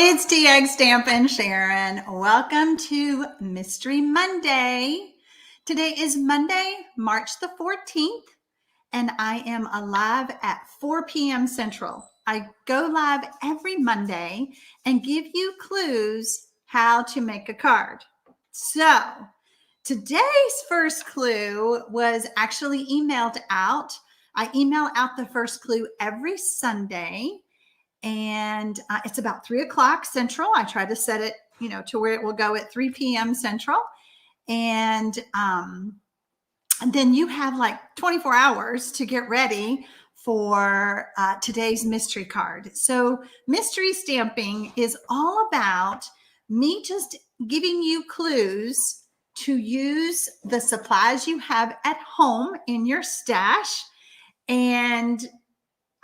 It's TxStampin, Sharon. Welcome to Mystery Monday. Today is Monday, March the 14th, and I am live at 4 p.m. Central. I go live every Monday and give you clues how to make a card. So today's first clue was actually emailed out. I email out the first clue every Sunday. And it's about 3 o'clock Central. I try to set it, to where it will go at 3 p.m. Central. And then you have like 24 hours to get ready for today's mystery card. So mystery stamping is all about me just giving you clues to use the supplies you have at home in your stash. And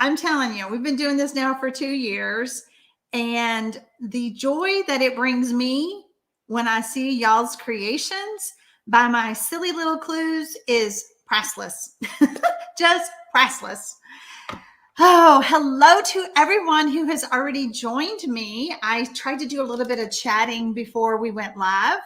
I'm telling you, we've been doing this now for 2 years, and the joy that it brings me when I see y'all's creations by my silly little clues is priceless. Just priceless. Oh, hello to everyone who has already joined me. I tried to do a little bit of chatting before we went live.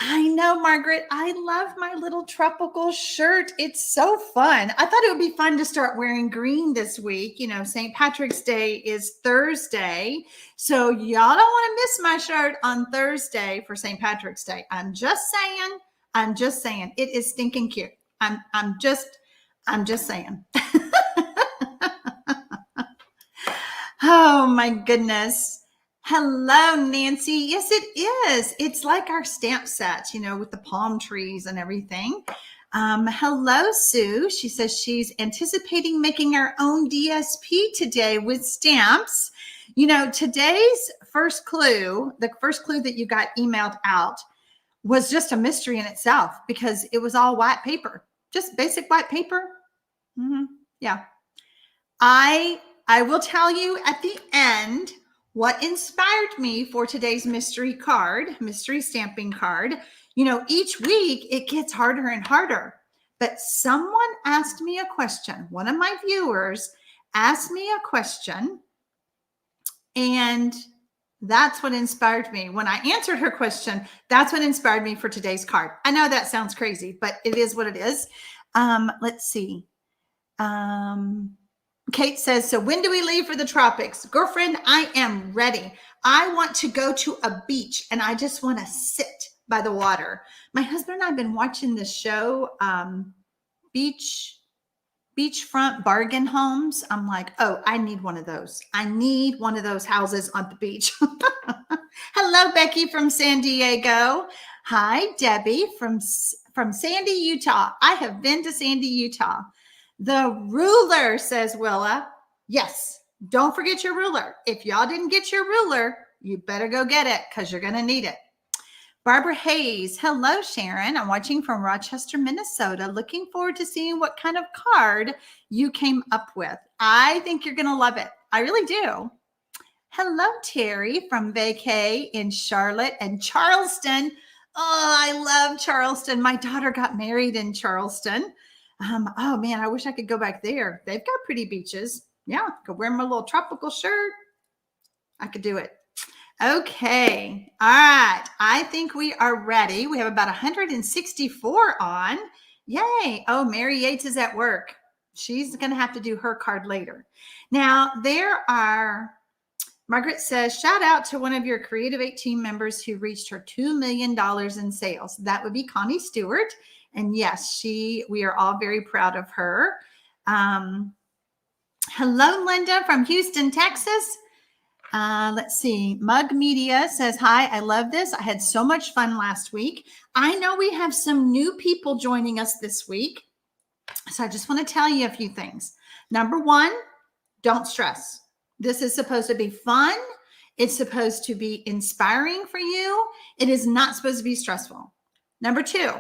I know, Margaret, I love my little tropical shirt. It's so fun. I thought it would be fun to start wearing green this week. St. Patrick's Day is Thursday. So y'all don't want to miss my shirt on Thursday for St. Patrick's Day. I'm just saying. It is stinking cute. I'm just saying. Oh my goodness. Hello, Nancy. Yes, it is. It's like our stamp sets, with the palm trees and everything. Hello, Sue. She says she's anticipating making our own DSP today with stamps. Today's first clue, the first clue that you got emailed out, was just a mystery in itself because it was all white paper, just basic white paper. Yeah. I will tell you at the end what inspired me for today's mystery stamping card. Each week it gets harder and harder, but someone asked me a question. One of my viewers asked me a question, and that's what inspired me. When I answered her question, that's what inspired me for today's card. I know that sounds crazy, but it is what it is. Let's see. Kate says, so when do we leave for the tropics? Girlfriend, I am ready. I want to go to a beach and I just want to sit by the water. My husband and I have been watching this show, Beachfront Bargain Homes. I'm like, oh, I need one of those. I need one of those houses on the beach. Hello, Becky from San Diego. Hi, Debbie from Sandy, Utah. I have been to Sandy, Utah. The ruler, says Willa. Yes, don't forget your ruler. If y'all didn't get your ruler, you better go get it because you're going to need it. Barbara Hayes. Hello, Sharon. I'm watching from Rochester, Minnesota. Looking forward to seeing what kind of card you came up with. I think you're going to love it. I really do. Hello, Terry from Vacay in Charlotte and Charleston. Oh, I love Charleston. My daughter got married in Charleston. Oh man, I wish I could go back there. They've got pretty beaches. Yeah, could wear my little tropical shirt. I could do it. Okay. All right. I think we are ready. We have about 164 on. Yay. Oh, Mary Yates is at work. She's going to have to do her card later. Now, Margaret says, shout out to one of your Creative 18 members who reached her $2 million in sales. That would be Connie Stewart. And yes, we are all very proud of her. Hello, Linda from Houston, Texas. Let's see. Mug Media says, hi, I love this. I had so much fun last week. I know we have some new people joining us this week. So I just want to tell you a few things. Number one, don't stress. This is supposed to be fun. It's supposed to be inspiring for you. It is not supposed to be stressful. Number two,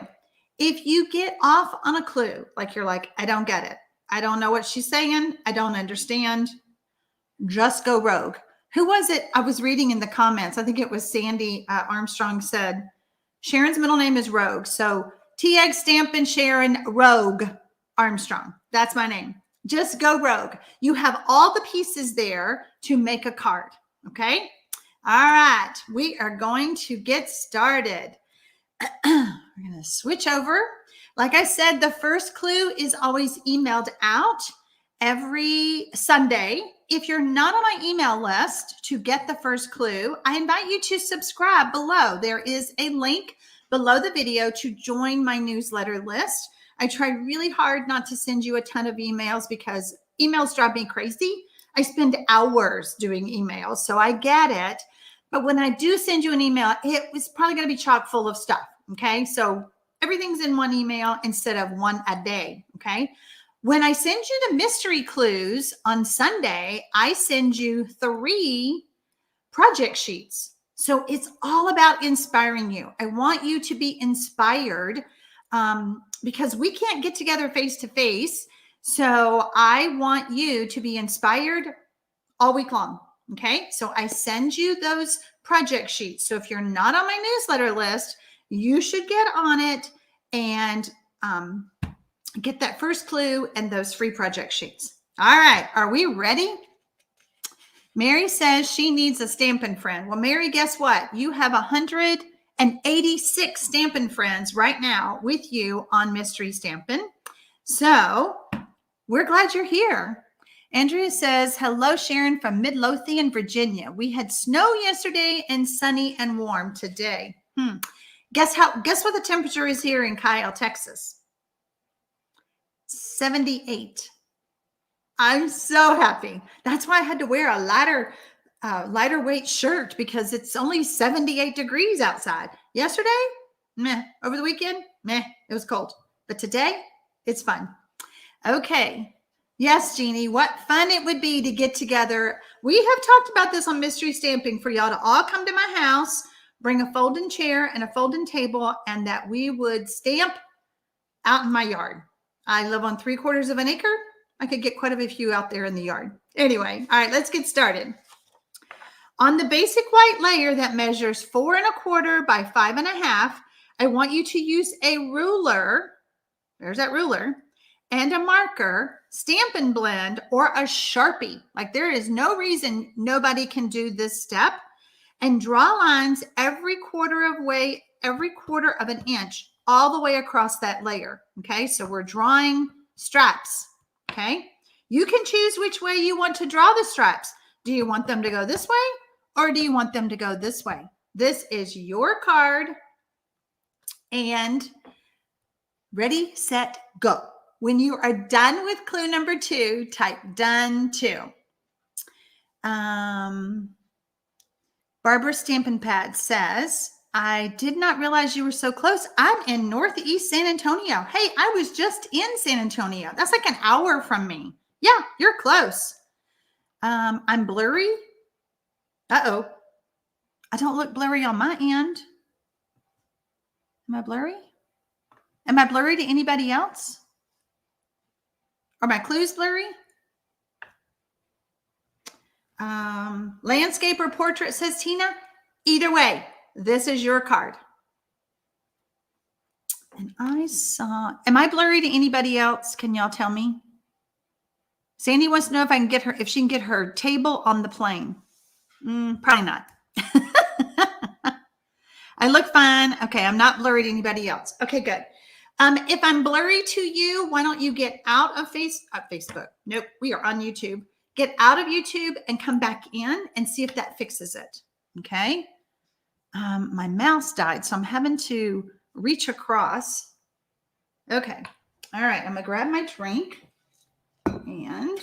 if you get off on a clue, like you're like, I don't get it. I don't know what she's saying. I don't understand. Just go rogue. Who was it? I was reading in the comments. I think it was Sandy Armstrong said, Sharon's middle name is Rogue. So TxStampin Sharon Rogue Armstrong. That's my name. Just go rogue. You have all the pieces there to make a card. Okay. All right. We are going to get started. We're going to switch over. Like I said, the first clue is always emailed out every Sunday. If you're not on my email list to get the first clue, I invite you to subscribe below. There is a link below the video to join my newsletter list. I try really hard not to send you a ton of emails because emails drive me crazy. I spend hours doing emails, so I get it. But when I do send you an email, it was probably going to be chock full of stuff. Okay. So everything's in one email instead of one a day. Okay. When I send you the mystery clues on Sunday, I send you 3 project sheets. So it's all about inspiring you. I want you to be inspired because we can't get together face to face. So I want you to be inspired all week long. Okay. So I send you those project sheets. So if you're not on my newsletter list, you should get on it and get that first clue and those free project sheets. All right. Are we ready? Mary says she needs a Stampin' friend. Well, Mary, guess what? You have 186 Stampin' friends right now with you on Mystery Stampin'. So we're glad you're here. Andrea says, hello, Sharon from Midlothian, Virginia. We had snow yesterday and sunny and warm today. Guess what the temperature is here in Kyle, Texas? 78. I'm so happy. That's why I had to wear a lighter weight shirt because it's only 78 degrees outside. Yesterday, meh. Over the weekend, meh. It was cold. But today, it's fun. Okay. Yes, Jeannie, what fun it would be to get together. We have talked about this on Mystery Stamping for y'all to all come to my house, bring a folding chair and a folding table, and that we would stamp out in my yard. I live on 3/4 of an acre. I could get quite a few out there in the yard. Anyway, all right, let's get started. On the basic white layer that measures 4 1/4 by 5 1/2, I want you to use a ruler. There's that ruler. And a marker, Stampin' Blend, or a Sharpie. Like there is no reason nobody can do this step. And draw lines every quarter of an inch all the way across that layer. Okay, so we're drawing straps. Okay, you can choose which way you want to draw the straps. Do you want them to go this way or do you want them to go this way? This is your card. And ready, set, go. When you are done with clue number 2, type done 2. Barbara Stampin' Pad says, I did not realize you were so close. I'm in Northeast San Antonio. Hey, I was just in San Antonio. That's like an hour from me. Yeah, you're close. I'm blurry. Uh-oh. I don't look blurry on my end. Am I blurry? Am I blurry to anybody else? Are my clues blurry? Landscape or portrait, says Tina. Either way, this is your card. And am I blurry to anybody else? Can y'all tell me? Sandy wants to know if she can get her table on the plane. Probably not. I look fine. Okay, I'm not blurry to anybody else. Okay, good. If I'm blurry to you, why don't you get out of Facebook? Nope, we are on YouTube. Get out of YouTube and come back in and see if that fixes it. Okay. My mouse died, so I'm having to reach across. Okay. All right. I'm going to grab my drink and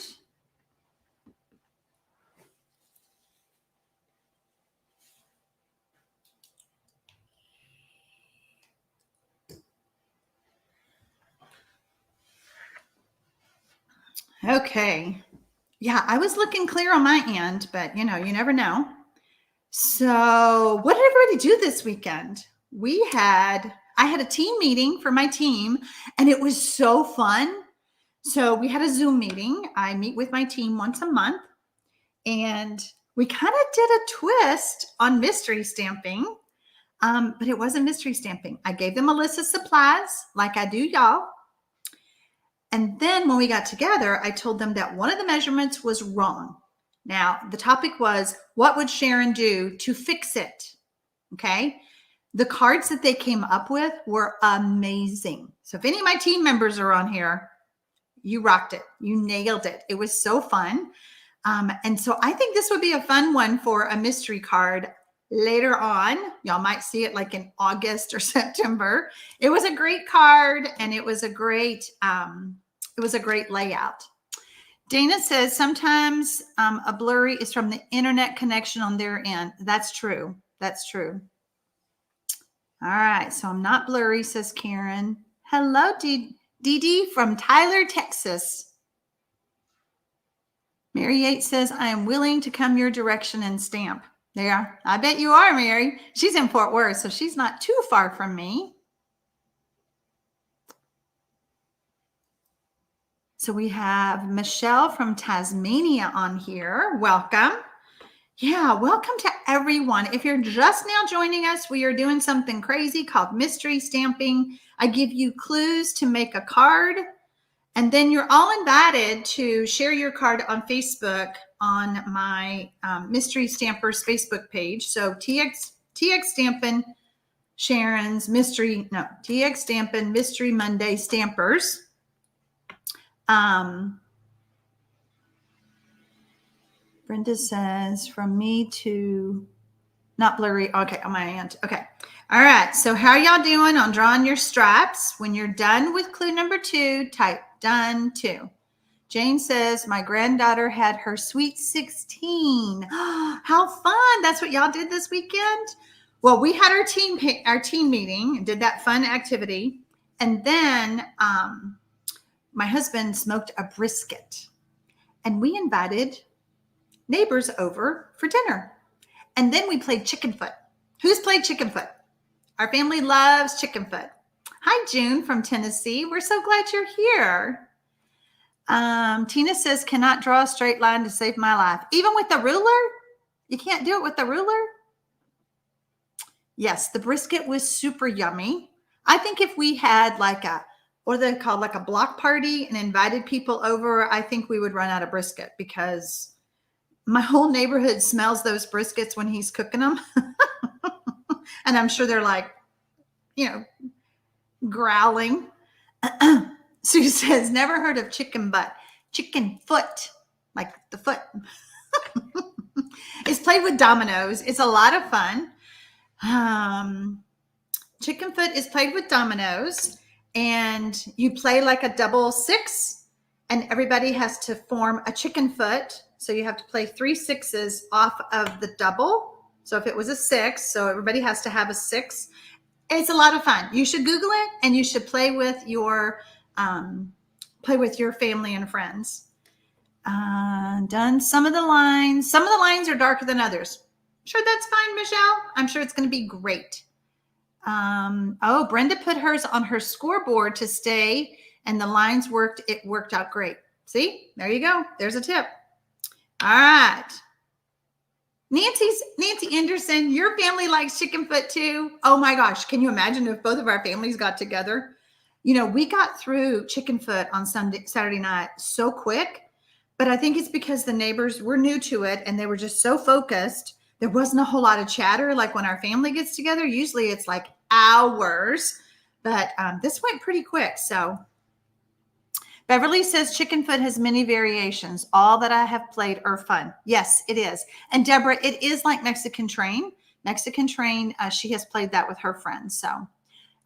okay. Yeah, I was looking clear on my end, but you never know. So what did everybody do this weekend? I had a team meeting for my team and it was so fun. So we had a Zoom meeting. I meet with my team once a month and we kind of did a twist on mystery stamping, but it wasn't mystery stamping. I gave them a list of supplies like I do y'all. And then when we got together, I told them that one of the measurements was wrong. Now, the topic was, what would Sharon do to fix it? Okay. The cards that they came up with were amazing. So if any of my team members are on here, you rocked it. You nailed it. It was so fun. And so I think this would be a fun one for a mystery card later on. Y'all might see it like in August or September. It was a great card, and it was a great layout. Dana says sometimes a blurry is from the internet connection on their end. That's true. That's true. All right. So I'm not blurry, says Karen. Hello, Dee Dee from Tyler, Texas. Mary Yates says, I am willing to come your direction and stamp. There, I bet you are, Mary. She's in Fort Worth, so she's not too far from me. So we have Michelle from Tasmania on here. Welcome. Yeah, welcome to everyone. If you're just now joining us, we are doing something crazy called mystery stamping. I give you clues to make a card. And then you're all invited to share your card on Facebook on my Mystery Stampers Facebook page. So TxStampin, Sharon's TxStampin Mystery Monday Stampers. Brenda says, from me to not blurry. Okay, on my end. Okay. All right. So how are y'all doing on drawing your stripes? When you're done with clue number 2, type done 2. Jane says, my granddaughter had her sweet 16. How fun. That's what y'all did this weekend? Well, we had our team meeting and did that fun activity. And then my husband smoked a brisket. And we invited neighbors over for dinner. And then we played chicken foot. Who's played chicken foot? Our family loves chicken foot. Hi, June from Tennessee. We're so glad you're here. Tina says, cannot draw a straight line to save my life. Even with the ruler? You can't do it with the ruler? Yes, the brisket was super yummy. I think if we had like what they call like a block party and invited people over, I think we would run out of brisket because my whole neighborhood smells those briskets when he's cooking them. And I'm sure they're like, growling. Sue says, never heard of chicken butt. Chicken foot, like the foot. It's played with dominoes. It's a lot of fun. Chicken foot is played with dominoes, and you play like a double 6, and everybody has to form a chicken foot. So you have to play 3 6s off of the double. So if it was a 6, so everybody has to have a 6. It's a lot of fun. You should Google it, and you should play with your family and friends. Done some of the lines. Some of the lines are darker than others. Sure, that's fine, Michelle. I'm sure it's going to be great. Brenda put hers on her scoreboard to stay, and the lines worked. It worked out great. See, there you go. There's a tip. All right. Nancy Anderson, your family likes chicken foot too. Oh my gosh. Can you imagine if both of our families got together? We got through chicken foot on Saturday night so quick, but I think it's because the neighbors were new to it and they were just so focused. There wasn't a whole lot of chatter. Like when our family gets together, usually it's like hours, but this went pretty quick. So Beverly says chicken foot has many variations. All that I have played are fun. Yes, it is. And Deborah, it is like Mexican Train. She has played that with her friends. So, all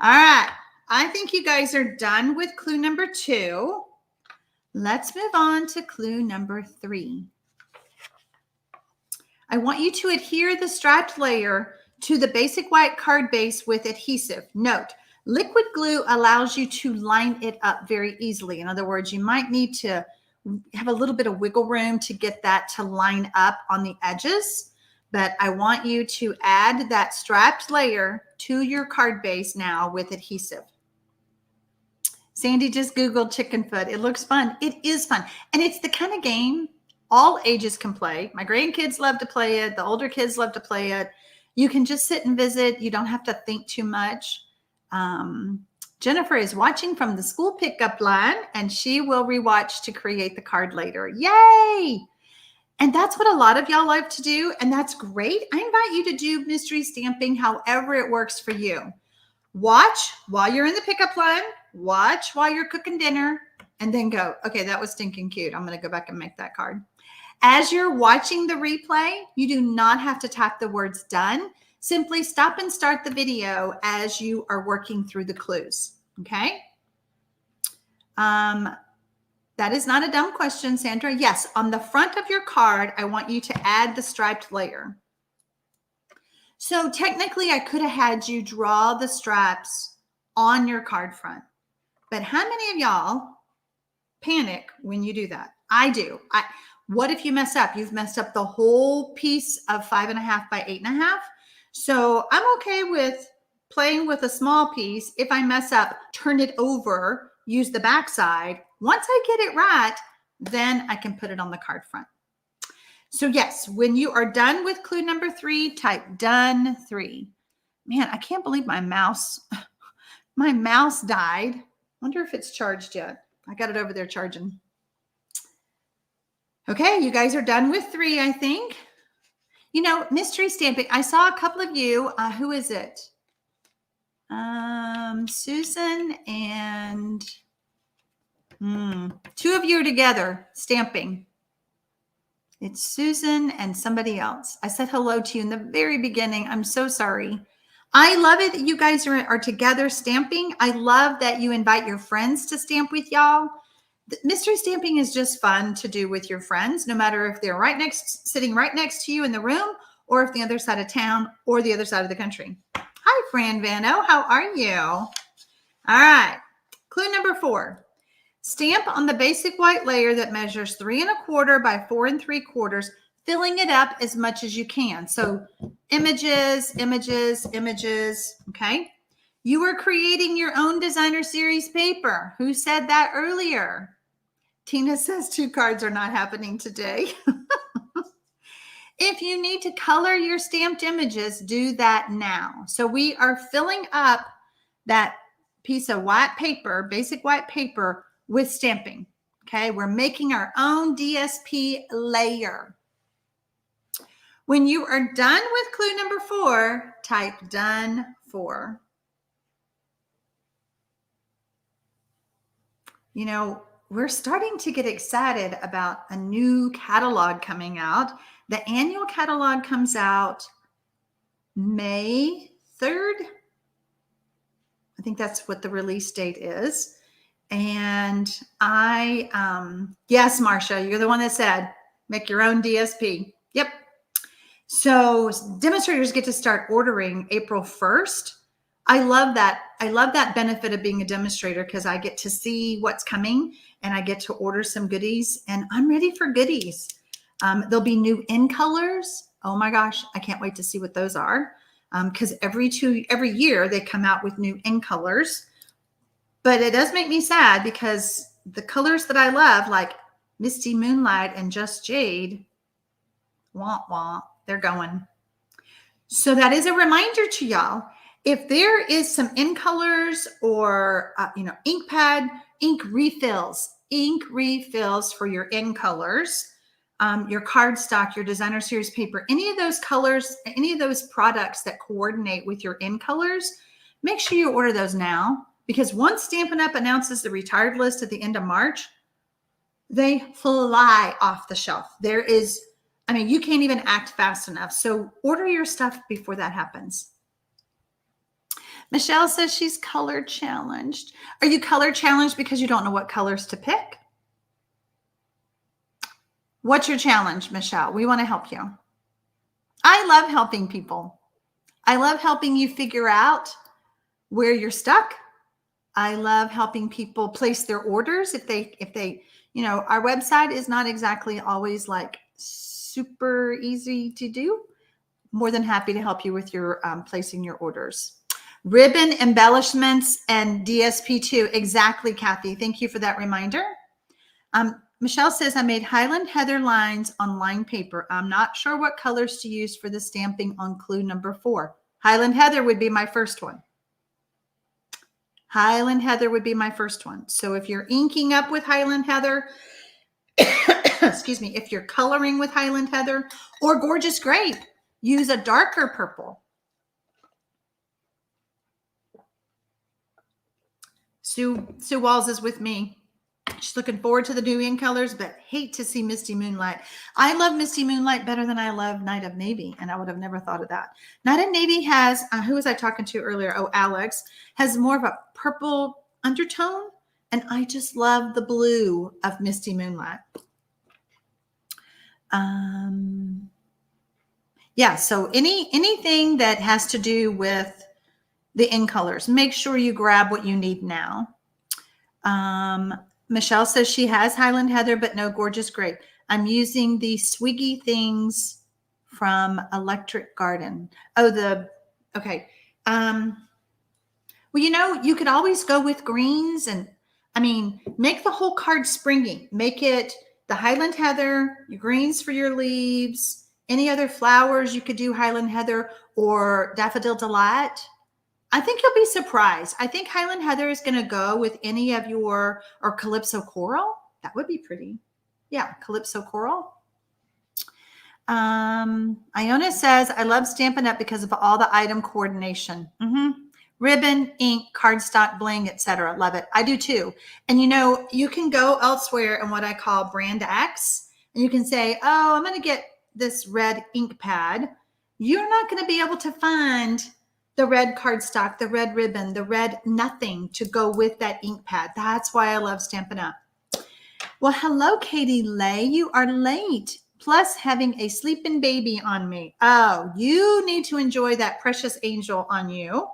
right. I think you guys are done with clue number 2. Let's move on to clue number 3. I want you to adhere the striped layer to the basic white card base with adhesive. Note, liquid glue allows you to line it up very easily. In other words, you might need to have a little bit of wiggle room to get that to line up on the edges. But I want you to add that striped layer to your card base now with adhesive. Sandy just Googled chicken foot. It looks fun. It is fun. And it's the kind of game all ages can play. My grandkids love to play it. The older kids love to play it. You can just sit and visit. You don't have to think too much. Jennifer is watching from the school pickup line, and she will rewatch to create the card later. Yay! And that's what a lot of y'all like to do, and that's great. I invite you to do mystery stamping however it works for you. Watch while you're in the pickup line, watch while you're cooking dinner, and then go, okay, that was stinking cute. I'm going to go back and make that card. As you're watching the replay, you do not have to type the words done. Simply stop and start the video as you are working through the clues, okay? That is not a dumb question, Sandra. Yes, on the front of your card, I want you to add the striped layer. So technically, I could have had you draw the straps on your card front. But how many of y'all panic when you do that? I do. What if you mess up? You've messed up the whole piece of 5.5 by 8.5. So I'm okay with playing with a small piece. If I mess up, turn it over, use the back side. Once I get it right, then I can put it on the card front. So yes, when you are done with clue number 3, type done 3. Man, I can't believe my mouse died. Wonder if it's charged yet. I got it over there charging. Okay, you guys are done with 3, I think. You know, mystery stamping. I saw a couple of you. Who is it? Susan and 2 of you are together stamping. It's Susan and somebody else. I said hello to you in the very beginning. I'm so sorry. I love it that you guys are together stamping. I love that you invite your friends to stamp with y'all. Mystery stamping is just fun to do with your friends, no matter if they're sitting right next to you in the room, or if the other side of town or the other side of the country. Hi, Fran Vano. How are you? All right. Clue number 4. Stamp on the basic white layer that measures 3 1/4 by 4 3/4, filling it up as much as you can. So images, images, images. Okay. You are creating your own designer series paper. Who said that earlier? Tina says 2 cards are not happening today. If you need to color your stamped images, do that now. So we are filling up that piece of white paper, basic white paper, with stamping. Okay, we're making our own DSP layer. When you are done with clue number 4, type done 4. You know, we're starting to get excited about a new catalog coming out. The annual catalog comes out May 3rd. I think that's what the release date is. And yes, Marcia, you're the one that said, make your own DSP. Yep. So demonstrators get to start ordering April 1st. I love that. I love that benefit of being a demonstrator because I get to see what's coming and I get to order some goodies, and I'm ready for goodies. There'll be new in colors. Oh my gosh, I can't wait to see what those are. Because every year they come out with new in colors. But it does make me sad because the colors that I love, like Misty Moonlight and Just Jade, they're going. So that is a reminder to y'all. If there is some in colors or, ink pad, ink refills for your in colors, your cardstock, your designer series paper, any of those colors, any of those products that coordinate with your in colors, make sure you order those now. Because once Stampin' Up! Announces the retired list at the end of March, they fly off the shelf. You can't even act fast enough. So order your stuff before that happens. Michelle says she's color challenged. Are you color challenged because you don't know what colors to pick? What's your challenge, Michelle? We want to help you. I love helping people. I love helping you figure out where you're stuck. I love helping people place their orders if they, our website is not exactly always like super easy to do. More than happy to help you with your placing your orders. Ribbon embellishments and DSP2. Exactly, Kathy. Thank you for that reminder. Michelle says, I made Highland Heather lines on line paper. I'm not sure what colors to use for the stamping on clue number 4. Highland Heather would be my first one. Highland Heather would be my first one. So if you're inking up with Highland Heather, excuse me, if you're coloring with Highland Heather or Gorgeous Grape, use a darker purple. Sue Walls is with me. She's looking forward to the new in colors, but hate to see Misty Moonlight. I love Misty Moonlight better than I love Night of Navy, and I would have never thought of that. Night of Navy has, who was I talking to earlier? Oh, Alex, has more of a purple undertone, and I just love the blue of Misty Moonlight. Yeah, so anything that has to do with the in colors, make sure you grab what you need now. Michelle says she has Highland Heather, but no Gorgeous Grape. I'm using the Swiggy things from Electric Garden. Oh, okay. Well, you know, you could always go with greens and, I mean, make the whole card springy. Make it the Highland Heather, your greens for your leaves, any other flowers you could do Highland Heather or Daffodil Delight. I think you'll be surprised. I think Highland Heather is going to go with any of your, or Calypso Coral. That would be pretty. Yeah, Calypso Coral. Iona says, I love Stampin' Up! Because of all the item coordination. Ribbon, ink, cardstock, bling, etc. Love it. I do too. And you know, you can go elsewhere in what I call brand X, and you can say, oh, I'm going to get this red ink pad. You're not going to be able to find the red cardstock, the red ribbon, the red nothing to go with that ink pad. That's why I love Stampin' Up! Well, hello, Katie Lay. You are late. Plus having a sleeping baby on me. Oh, you need to enjoy that precious angel on you.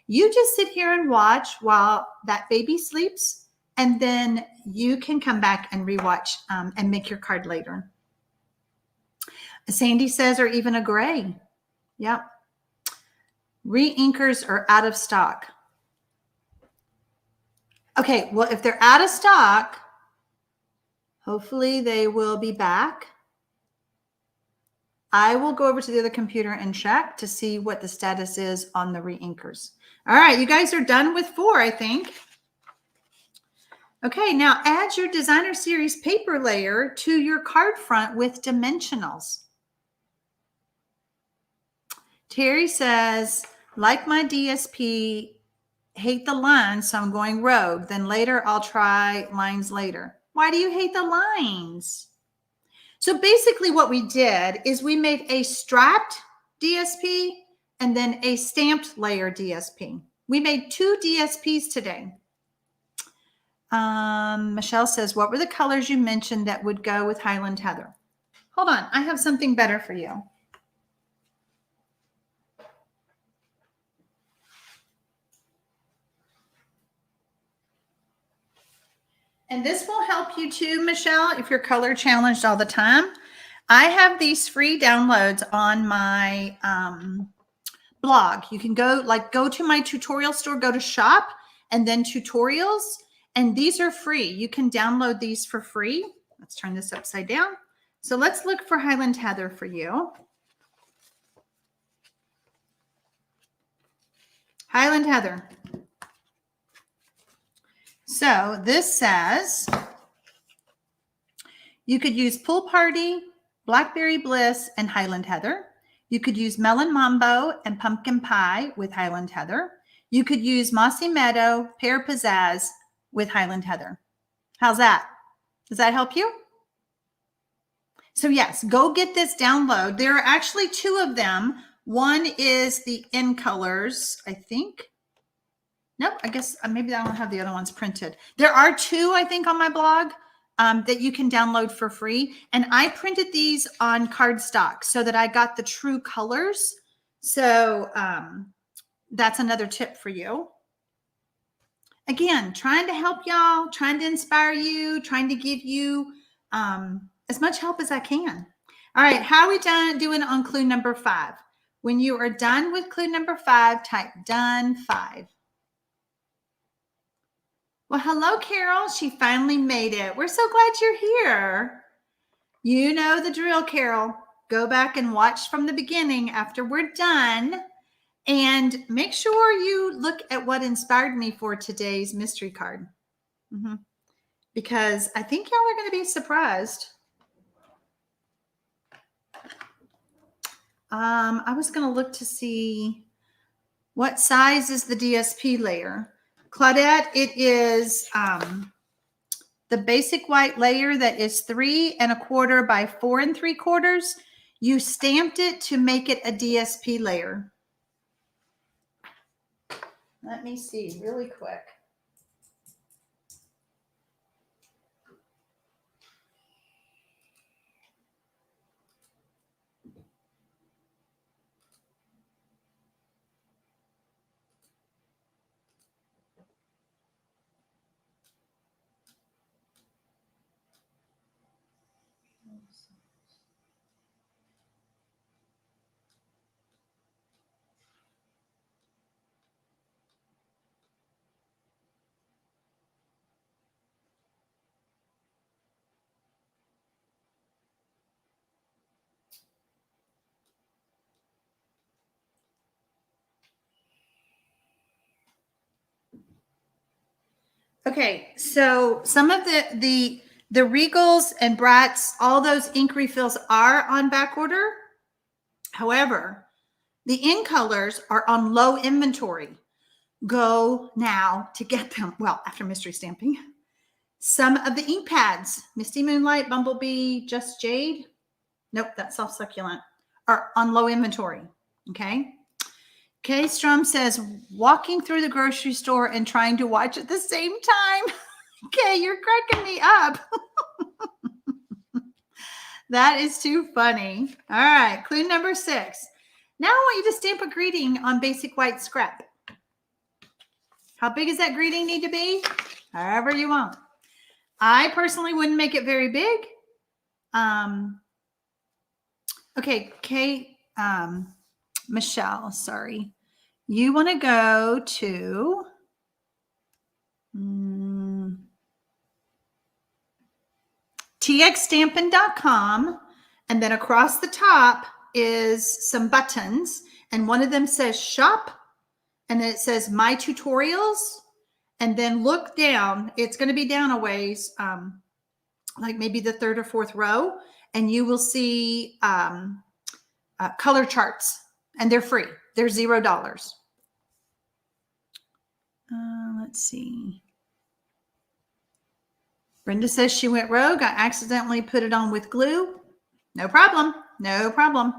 You just sit here and watch while that baby sleeps, and then you can come back and rewatch and make your card later. Sandy says, or even a gray. Yep. Re-inkers are out of stock. Okay, well, if they're out of stock, hopefully they will be back. I will go over to the other computer and check to see what the status is on the re-inkers. All right, you guys are done with 4, I think. Okay, now add your Designer Series paper layer to your card front with dimensionals. Terry says, like my DSP, hate the lines, so I'm going rogue. Then later I'll try lines later. Why do you hate the lines? So basically what we did is we made a strapped DSP and then a stamped layer DSP. We made 2 DSPs today. Michelle says, what were the colors you mentioned that would go with Highland Heather? Hold on, I have something better for you. And this will help you too, Michelle, if you're color challenged all the time. I have these free downloads on my blog. You can go to my tutorial store, go to shop, and then tutorials. And these are free. You can download these for free. Let's turn this upside down. So let's look for Highland Heather for you. Highland Heather. So this says you could use Pool Party, Blackberry Bliss, and Highland Heather. You could use Melon Mambo and Pumpkin Pie with Highland Heather. You could use Mossy Meadow, Pear Pizzazz with Highland Heather. How's that? Does that help you? So yes, go get this download. There are actually 2 of them. One is the in colors, I think. Nope, I guess maybe I don't have the other ones printed. There are 2, I think, on my blog that you can download for free. And I printed these on cardstock so that I got the true colors. So that's another tip for you. Again, trying to help y'all, trying to inspire you, trying to give you as much help as I can. All right, how are we doing on clue number 5? When you are done with clue number 5, type done 5. Well, hello, Carol. She finally made it. We're so glad you're here. You know the drill, Carol. Go back and watch from the beginning after we're done. And make sure you look at what inspired me for today's mystery card. Because I think y'all are going to be surprised. I was going to look to see what size is the DSP layer. Claudette, it is the basic white layer that is 3 1/4 by 4 3/4. You stamped it to make it a DSP layer. Let me see really quick. Okay, so some of the Regals and Bratz, all those ink refills are on back order. However, the in colors are on low inventory. Go now to get them. Well, after mystery stamping. Some of the ink pads, Misty Moonlight, Bumblebee, Just Jade. Nope, that's soft succulent. Are on low inventory. Okay. Kay Strum says, walking through the grocery store and trying to watch at the same time. Kay, you're cracking me up. That is too funny. All right, clue number 6. Now I want you to stamp a greeting on basic white scrap. How big does that greeting need to be? However you want. I personally wouldn't make it very big. Okay, Kate, Michelle, sorry. You want to go to TxStampin.com, and then across the top is some buttons, and one of them says shop, and then it says my tutorials, and then look down. It's going to be down a ways, like maybe the 3rd or 4th row, and you will see color charts, and they're free. They're $0. Let's see. Brenda says she went rogue. I accidentally put it on with glue. No problem. No problem.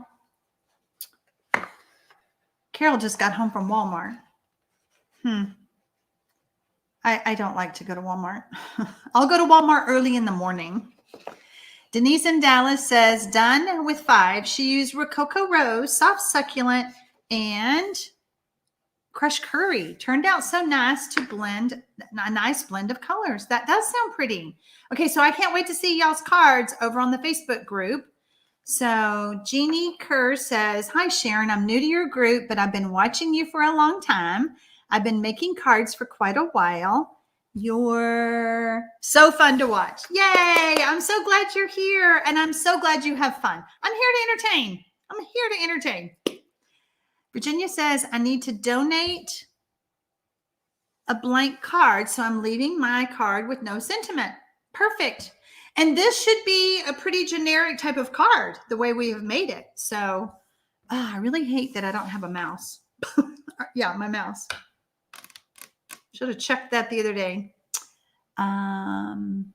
Carol just got home from Walmart. I don't like to go to Walmart. I'll go to Walmart early in the morning. Denise in Dallas says, done with 5. She used Rococo Rose, soft succulent, and crushed curry. Turned out so nice to blend, a nice blend of colors. That does sound pretty. Okay, so I can't wait to see y'all's cards over on the Facebook group. So Jeannie Kerr says, hi, Sharon. I'm new to your group, but I've been watching you for a long time. I've been making cards for quite a while. You're so fun to watch. Yay! I'm so glad you're here, and I'm so glad you have fun. I'm here to entertain. I'm here to entertain. Virginia says, I need to donate a blank card, so I'm leaving my card with no sentiment. Perfect. And this should be a pretty generic type of card, the way we have made it. So I really hate that I don't have a mouse. Yeah, my mouse. Should have checked that the other day. Iona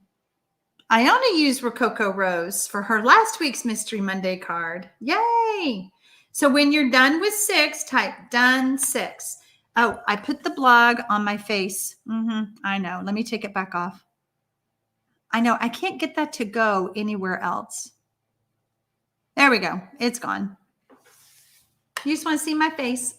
used Rococo Rose for her last week's Mystery Monday card. Yay! So when you're done with 6, type done 6. Oh, I put the blog on my face. I know. Let me take it back off. I know. I can't get that to go anywhere else. There we go. It's gone. You just want to see my face.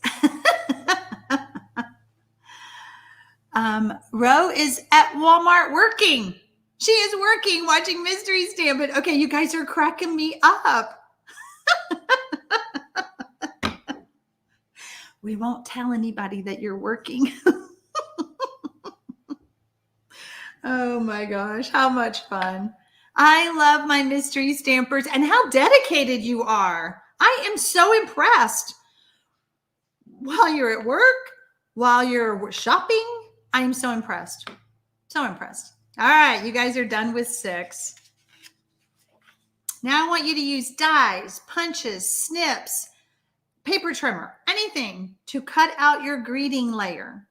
Ro is at Walmart working. She is working, watching Mystery Stampin'. Okay, you guys are cracking me up. We won't tell anybody that you're working. Oh my gosh, how much fun. I love my mystery stampers and how dedicated you are. I am so impressed. while you're at work, while you're shopping. I am so impressed. So impressed. All right, you guys are done with 6. Now I want you to use dies, punches, snips, paper trimmer, anything to cut out your greeting layer.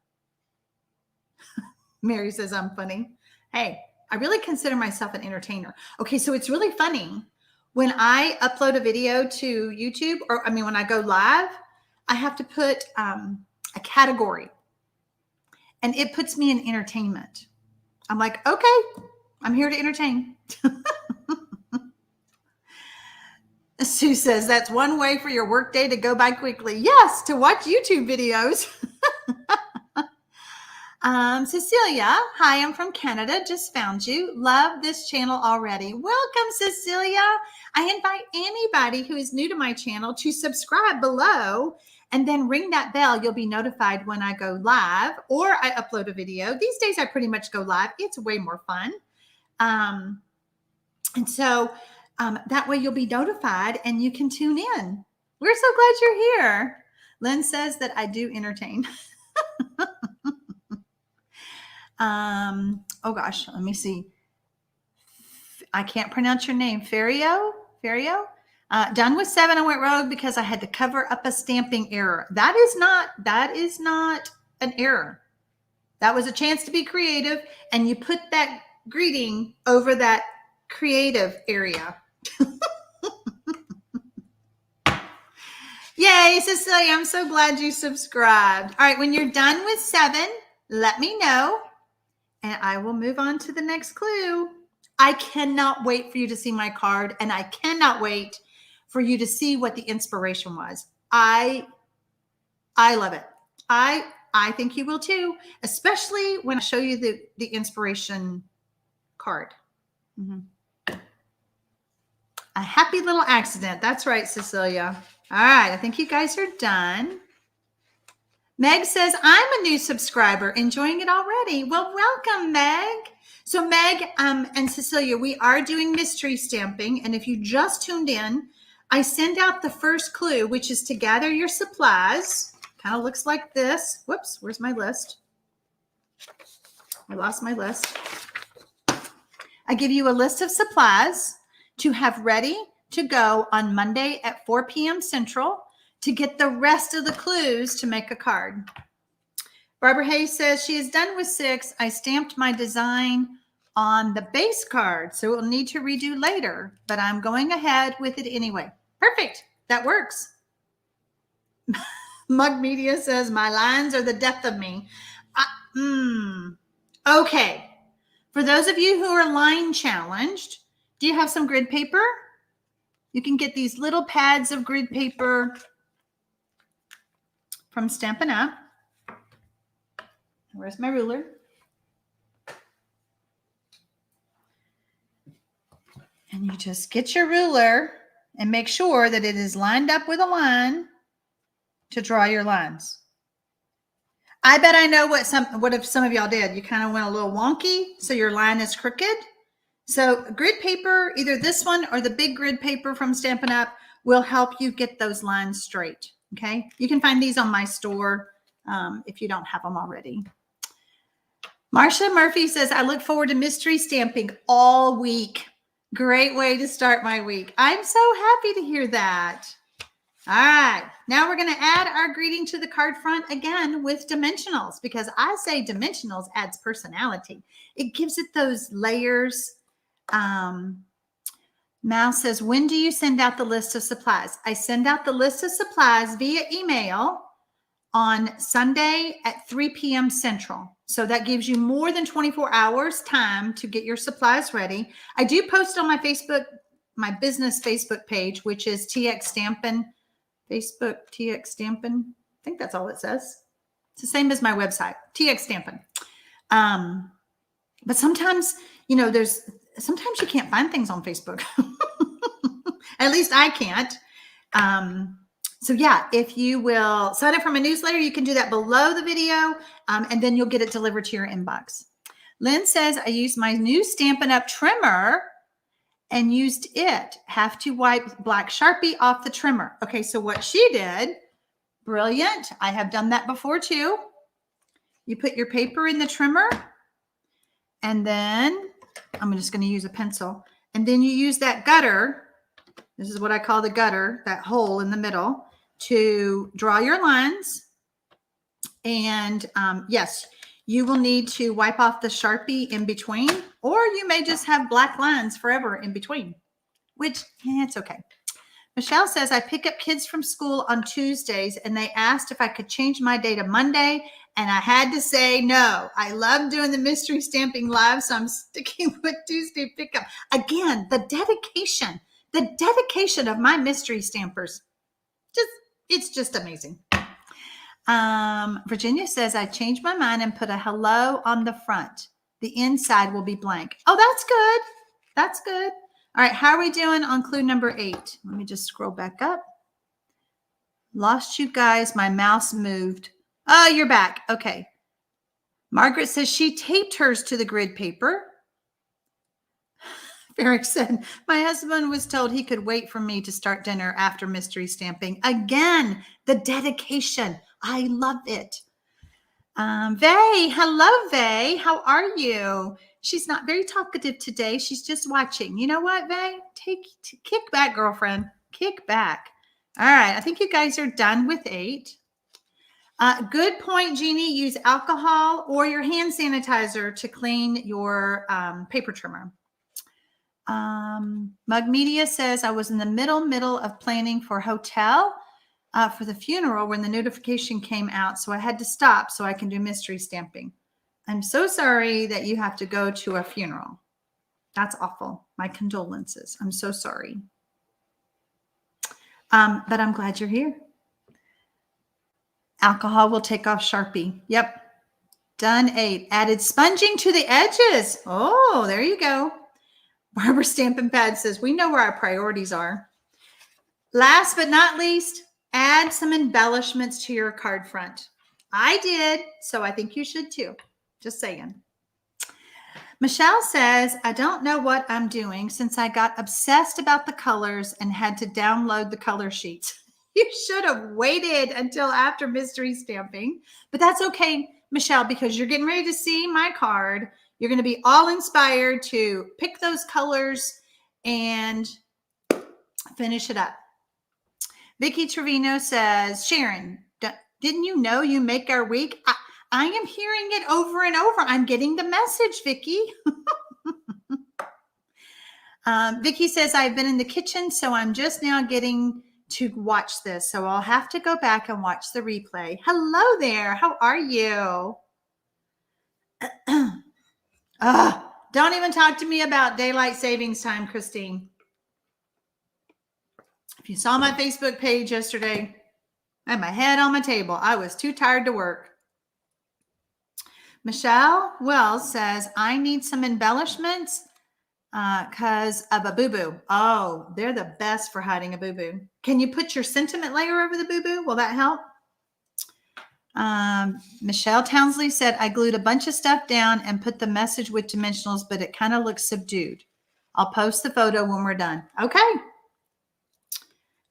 Mary says I'm funny. Hey, I really consider myself an entertainer. Okay, so it's really funny. When I upload a video to YouTube, or I mean, when I go live, I have to put a category, and it puts me in entertainment. I'm like, okay, I'm here to entertain. Sue says that's one way for your workday to go by quickly. Yes, to watch YouTube videos. Cecilia, hi, I'm from Canada. Just found you. Love this channel already. Welcome, Cecilia. I invite anybody who is new to my channel to subscribe below and then ring that bell. You'll be notified when I go live or I upload a video. These days, I pretty much go live. It's way more fun. And so that way you'll be notified and you can tune in. We're so glad you're here. Lynn says that I do entertain. Oh gosh, let me see. I can't pronounce your name. Ferio? Done with 7. I went rogue because I had to cover up a stamping error. That is not an error. That was a chance to be creative, and you put that greeting over that creative area. Yay, Cecilia, I'm so glad you subscribed. All right, when you're done with 7, let me know, and I will move on to the next clue. I cannot wait for you to see my card, and I cannot wait for you to see what the inspiration was. I love it. I think you will too, especially when I show you the inspiration card. Mm-hmm. A happy little accident. That's right, Cecilia. All right, I think you guys are done. Meg says, I'm a new subscriber, enjoying it already. Well, welcome, Meg. So Meg and Cecilia, we are doing mystery stamping. And if you just tuned in, I send out the first clue, which is to gather your supplies. Kind of looks like this. Whoops, where's my list? I lost my list. I give you a list of supplies to have ready to go on Monday at 4 p.m. Central to get the rest of the clues to make a card. Barbara Hayes says she is done with 6. I stamped my design on the base card, so it will need to redo later, but I'm going ahead with it anyway. Perfect. That works. Mug Media says my lines are the death of me. Okay. For those of you who are line challenged, do you have some grid paper? You can get these little pads of grid paper from Stampin' Up. Where's my ruler? And you just get your ruler and make sure that it is lined up with a line to draw your lines. I bet I know what if some of y'all did. You kind of went a little wonky, so your line is crooked. So grid paper, either this one or the big grid paper from Stampin' Up, will help you get those lines straight. Okay, you can find these on my store if you don't have them already. Marcia Murphy says, I look forward to mystery stamping all week. Great way to start my week. I'm so happy to hear that. All right, now we're going to add our greeting to the card front again with dimensionals, because I say dimensionals adds personality. It gives it those layers. Mal says, when do you send out the list of supplies? I send out the list of supplies via email on Sunday at 3 p.m. Central. So that gives you more than 24 hours time to get your supplies ready. I do post on my Facebook, my business Facebook page, which is TxStampin. Facebook, TxStampin. I think that's all it says. It's the same as my website, TxStampin. But sometimes, sometimes you can't find things on Facebook. At least I can't. So yeah, if you will sign up for my newsletter, you can do that below the video, and then you'll get it delivered to your inbox. Lynn says, I used my new Stampin' Up trimmer and used it. Have to wipe black Sharpie off the trimmer. Okay, so what she did, Brilliant. I have done that before too. You put your paper in the trimmer, and then I'm just going to use a pencil, and then you use that gutter. This is what I call the gutter, that hole in the middle, to draw your lines. And yes, you will need to wipe off the Sharpie in between, or you may just have black lines forever in between, which it's okay. Michelle says, I pick up kids from school on Tuesdays, and they asked if I could change my day to Monday, and I had to say no. I love doing the mystery stamping live, so I'm sticking with Tuesday pickup. Again, the dedication of my mystery stampers. It's just amazing. Virginia says, I changed my mind and put a hello on the front. The inside will be blank. Oh, that's good. That's good. All right, how are we doing on clue number 8? Let me just scroll back up. Lost you guys. My mouse moved. Oh, you're back. Okay. Margaret says she taped hers to the grid paper. Eric said, my husband was told he could wait for me to start dinner after mystery stamping. Again, the dedication. I love it. Vay, hello, Vay. How are you? She's not very talkative today. She's just watching. You know what, Vay? Kick back, girlfriend. Kick back. All right. I think you guys are done with 8. Good point, Jeannie. Use alcohol or your hand sanitizer to clean your paper trimmer. Mug Media says, I was in the middle of planning for hotel for the funeral when the notification came out, so I had to stop so I can do mystery stamping. I'm so sorry that you have to go to a funeral. That's awful. My condolences. I'm so sorry. But I'm glad you're here. Alcohol will take off Sharpie. Yep. Done 8. Added sponging to the edges. Oh, there you go. Barbara Stampin' Pad says, we know where our priorities are. Last but not least, add some embellishments to your card front. I did, so I think you should too. Just saying. Michelle says, I don't know what I'm doing since I got obsessed about the colors and had to download the color sheets. You should have waited until after mystery stamping, but that's okay, Michelle, because you're getting ready to see my card. You're going to be all inspired to pick those colors and finish it up. Vicki Trevino says, Sharon, didn't you know you make our week? I am hearing it over and over. I'm getting the message, Vicki. Vicki says, I've been in the kitchen, so I'm just now getting to watch this. So I'll have to go back and watch the replay. Hello there. How are you? Don't even talk to me about daylight savings time, Christine. If you saw my Facebook page yesterday, I had my head on my table. I was too tired to work. Michelle Wells says, I need some embellishments because of a boo-boo. Oh, they're the best for hiding a boo-boo. Can you put your sentiment layer over the boo-boo? Will that help? Michelle Townsley said, I glued a bunch of stuff down and put the message with dimensionals, but it kind of looks subdued. I'll post the photo when we're done. Okay.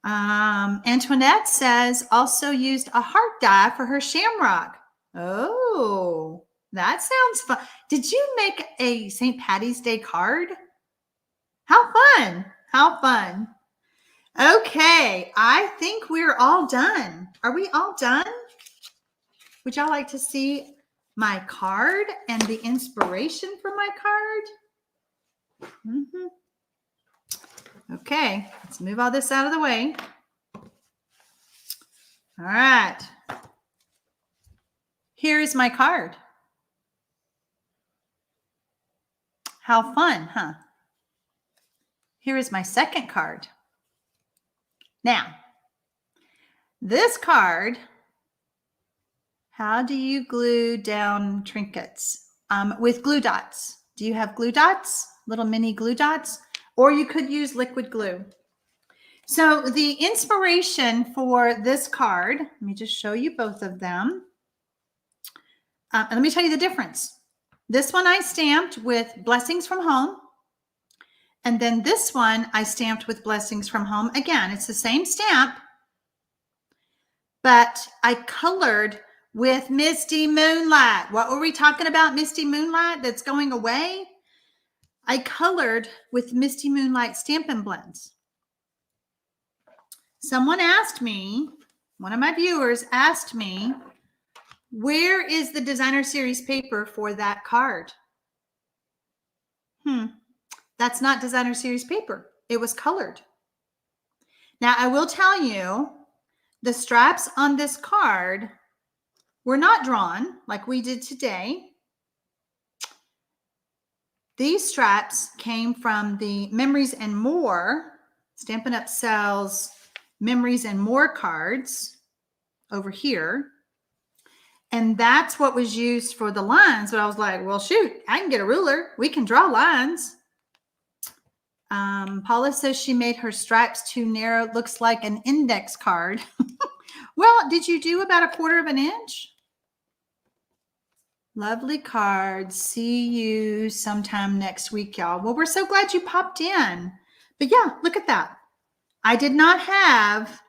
Antoinette says, also used a heart die for her shamrock. Oh, that sounds fun. Did you make a St. Patty's Day card? How fun. How fun. Okay. I think we're all done. Are we all done? Would y'all like to see my card and the inspiration for my card? Okay, let's move all this out of the way. All right. Here is my card. How fun, huh? Here is my second card. Now, this card, how do you glue down trinkets? With glue dots. Do you have glue dots? Little mini glue dots? Or you could use liquid glue. So the inspiration for this card, let me just show you both of them. And let me tell you the difference. This one I stamped with Blessings from Home. And then this one I stamped with Blessings from Home. Again, it's the same stamp, but I colored with Misty Moonlight. What were we talking about? Misty Moonlight that's going away? I colored with Misty Moonlight Stampin' Blends. Someone asked me, one of my viewers asked me, where is the designer series paper for that card? That's not designer series paper. It was colored. Now, I will tell you, the straps on this card were not drawn like we did today. These straps came from the Memories and More. Stampin' Up sells Memories and More cards over here. And that's what was used for the lines. But I was like, well, shoot, I can get a ruler. We can draw lines. Paula says she made her stripes too narrow. Looks like an index card. Well, did you do about 1/4 of an inch? Lovely cards. See you sometime next week, y'all. Well, we're so glad you popped in. But yeah, look at that. I did not have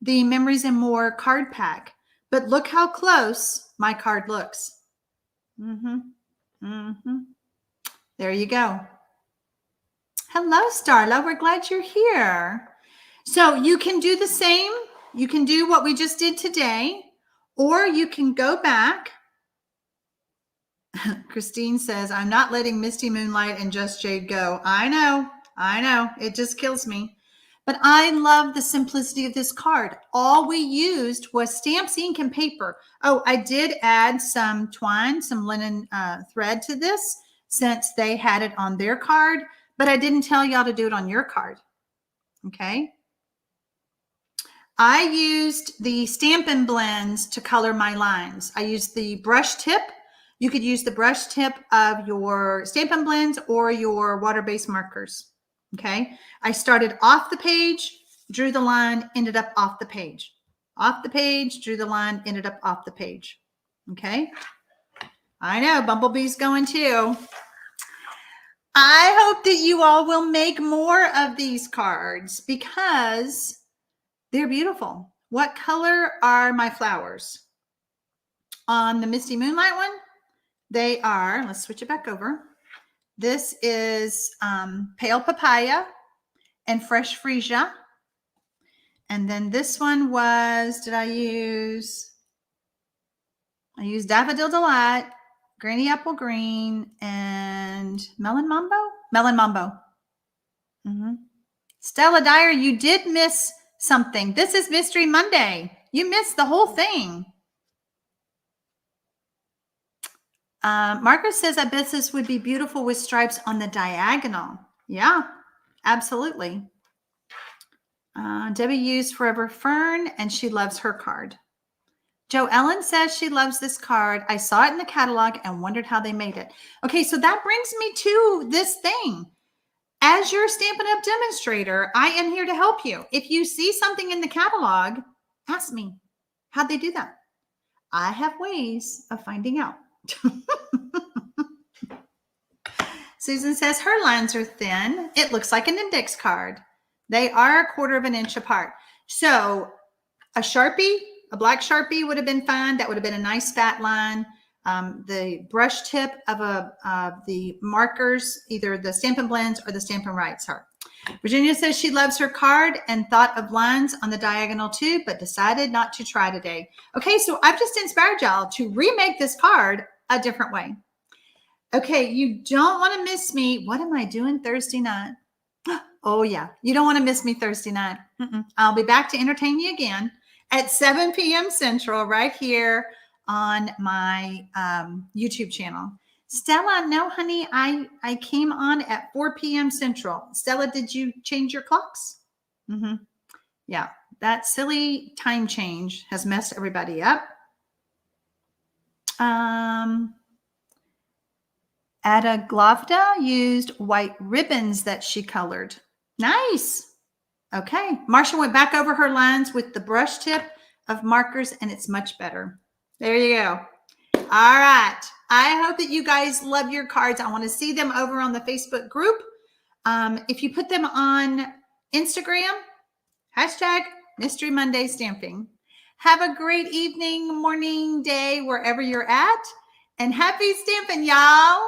the Memories and More card pack, but look how close my card looks. There you go. Hello, Starla. We're glad you're here. So you can do the same. You can do what we just did today, or you can go back. Christine says, I'm not letting Misty Moonlight and Just Jade go. I know. It just kills me. But I love the simplicity of this card. All we used was stamps, ink, and paper. Oh, I did add some twine, some linen thread to this since they had it on their card, but I didn't tell y'all to do it on your card. Okay. I used the Stampin' Blends to color my lines. I used the brush tip. You could use the brush tip of your Stampin' Blends or your water-based markers. Okay. I started off the page, drew the line, ended up off the page. Off the page, drew the line, ended up off the page. Okay. I know, Bumblebee's going too. I hope that you all will make more of these cards because they're beautiful. What color are my flowers? On the Misty Moonlight one, they are, let's switch it back over. This is Pale Papaya and Fresh Freesia. And then this one was, I used Daffodil Delight, Granny Apple Green, and Melon Mambo? Melon Mambo. Stella Dyer, you did miss something. This is Mystery Monday. You missed the whole thing. Margaret says, I bet this would be beautiful with stripes on the diagonal. Yeah, absolutely. Debbie used Forever Fern, and she loves her card. Jo Ellen says she loves this card. I saw it in the catalog and wondered how they made it. Okay, so that brings me to this thing. As your Stampin' Up! Demonstrator, I am here to help you. If you see something in the catalog, ask me, how'd they do that? I have ways of finding out. Susan says her lines are thin. It looks like an index card. They are 1/4 of an inch apart. So a Sharpie, a black Sharpie would have been fine. That would have been a nice fat line. The brush tip of the markers, either the Stampin' Blends or the Stampin' Writes are. Virginia says she loves her card and thought of lines on the diagonal too, but decided not to try today. Okay, so I've just inspired y'all to remake this card a different way. Okay, you don't want to miss me. What am I doing Thursday night? Oh yeah, you don't want to miss me Thursday night. I'll be back to entertain you again at 7 p.m. Central right here on my YouTube channel. Stella, no, honey, I came on at 4 p.m. Central. Stella, did you change your clocks? Yeah, that silly time change has messed everybody up. Ada Glavda used white ribbons that she colored. Nice. Okay. Marsha went back over her lines with the brush tip of markers, and it's much better. There you go. All right. I hope that you guys love your cards. I want to see them over on the Facebook group. If you put them on Instagram, hashtag Mystery Monday Stamping. Have a great evening, morning, day, wherever you're at. And happy stamping, y'all.